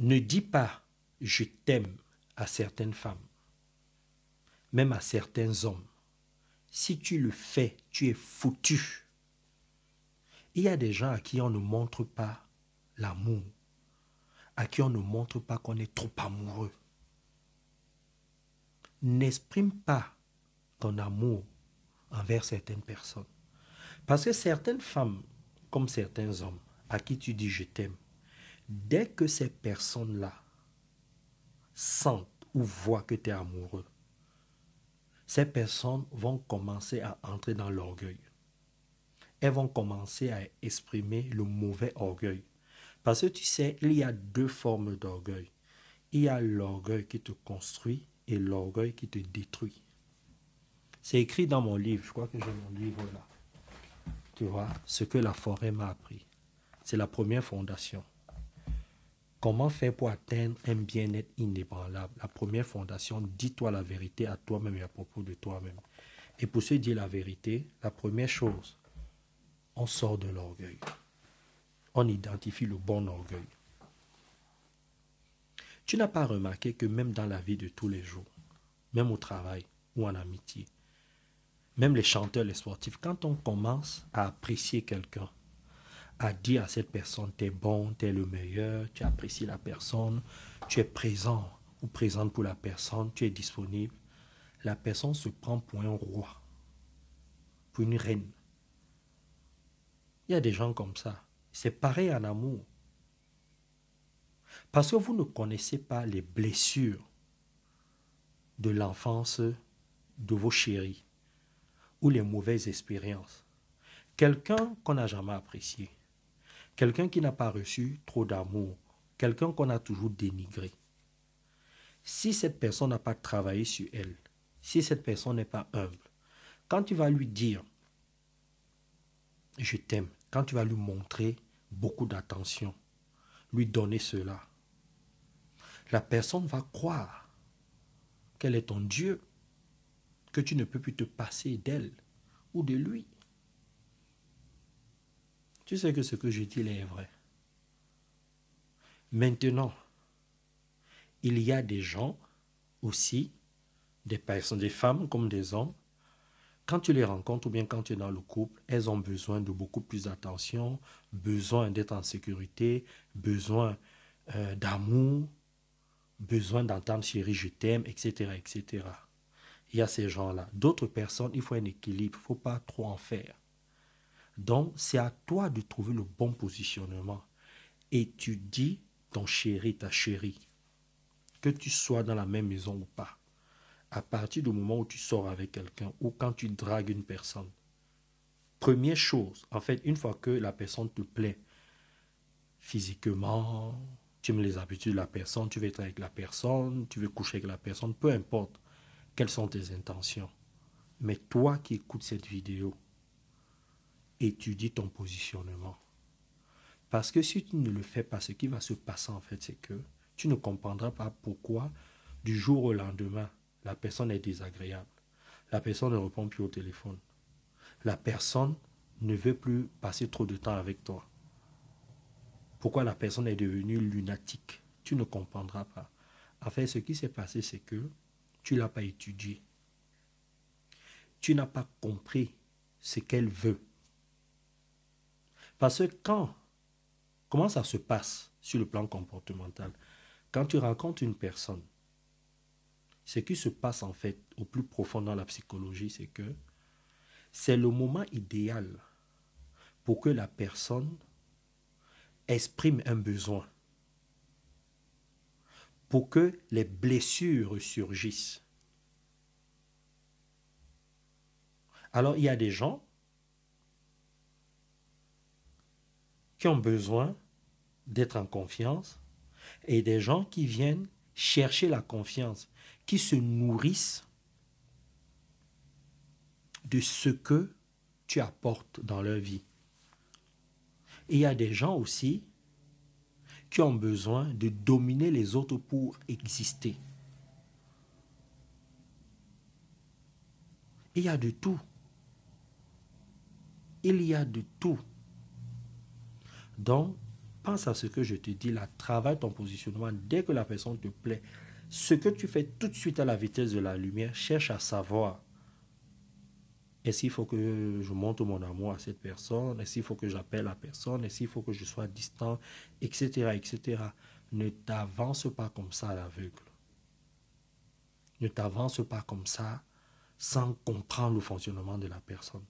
Ne dis pas je t'aime à certaines femmes, même à certains hommes. Si tu le fais, tu es foutu. Il y a des gens à qui on ne montre pas l'amour, à qui on ne montre pas qu'on est trop amoureux. N'exprime pas ton amour envers certaines personnes. Parce que certaines femmes, comme certains hommes, à qui tu dis je t'aime, dès que ces personnes-là sentent ou voient que tu es amoureux, ces personnes vont commencer à entrer dans l'orgueil. Elles vont commencer à exprimer le mauvais orgueil. Parce que tu sais, il y a deux formes d'orgueil. Il y a l'orgueil qui te construit et l'orgueil qui te détruit. C'est écrit dans mon livre, je crois que j'ai mon livre là. Tu vois, ce que la forêt m'a appris. C'est la première fondation. Comment faire pour atteindre un bien-être inébranlable? La première fondation, dis-toi la vérité à toi-même et à propos de toi-même. Et pour se dire la vérité, la première chose, on sort de l'orgueil. On identifie le bon orgueil. Tu n'as pas remarqué que même dans la vie de tous les jours, même au travail ou en amitié, même les chanteurs, les sportifs, quand on commence à apprécier quelqu'un, à dire à cette personne, t'es bon, t'es le meilleur, tu apprécies la personne, tu es présent ou présente pour la personne, tu es disponible, la personne se prend pour un roi, pour une reine. Il y a des gens comme ça. C'est pareil en amour. Parce que vous ne connaissez pas les blessures de l'enfance de vos chéris ou les mauvaises expériences. Quelqu'un qu'on n'a jamais apprécié, quelqu'un qui n'a pas reçu trop d'amour, quelqu'un qu'on a toujours dénigré. Si cette personne n'a pas travaillé sur elle, si cette personne n'est pas humble, quand tu vas lui dire je t'aime, quand tu vas lui montrer beaucoup d'attention, lui donner cela, la personne va croire qu'elle est ton Dieu, que tu ne peux plus te passer d'elle ou de lui. Tu sais que ce que je dis là est vrai. Maintenant, il y a des gens aussi, des personnes, des femmes comme des hommes, quand tu les rencontres ou bien quand tu es dans le couple, elles ont besoin de beaucoup plus d'attention, besoin d'être en sécurité, besoin d'amour, besoin d'entendre chérie, je t'aime, etc., etc. Il y a ces gens-là. D'autres personnes, il faut un équilibre, il ne faut pas trop en faire. Donc, c'est à toi de trouver le bon positionnement. Et tu dis ton chéri, ta chérie, que tu sois dans la même maison ou pas. À partir du moment où tu sors avec quelqu'un ou quand tu dragues une personne, première chose, en fait, une fois que la personne te plaît physiquement, tu aimes les habitudes de la personne, tu veux être avec la personne, tu veux coucher avec la personne, peu importe quelles sont tes intentions. Mais toi qui écoutes cette vidéo, étudie ton positionnement. Parce que si tu ne le fais pas, ce qui va se passer en fait, c'est que tu ne comprendras pas pourquoi du jour au lendemain, la personne est désagréable. La personne ne répond plus au téléphone. La personne ne veut plus passer trop de temps avec toi. Pourquoi la personne est devenue lunatique? Tu ne comprendras pas. En fait, ce qui s'est passé, c'est que tu ne l'as pas étudié. Tu n'as pas compris ce qu'elle veut. Parce que comment ça se passe sur le plan comportemental? Quand tu rencontres une personne, ce qui se passe en fait au plus profond dans la psychologie, c'est que c'est le moment idéal pour que la personne exprime un besoin, pour que les blessures surgissent. Alors, il y a des gens qui ont besoin d'être en confiance et des gens qui viennent chercher la confiance, qui se nourrissent de ce que tu apportes dans leur vie. Et il y a des gens aussi qui ont besoin de dominer les autres pour exister. Il y a de tout. Il y a de tout. Donc, pense à ce que je te dis là, travaille ton positionnement. Dès que la personne te plaît, ce que tu fais tout de suite à la vitesse de la lumière, cherche à savoir, est-ce qu'il faut que je montre mon amour à cette personne? Est-ce qu'il faut que j'appelle la personne? Est-ce qu'il faut que je sois distant? Etc., etc. Ne t'avance pas comme ça à l'aveugle. Ne t'avance pas comme ça sans comprendre le fonctionnement de la personne.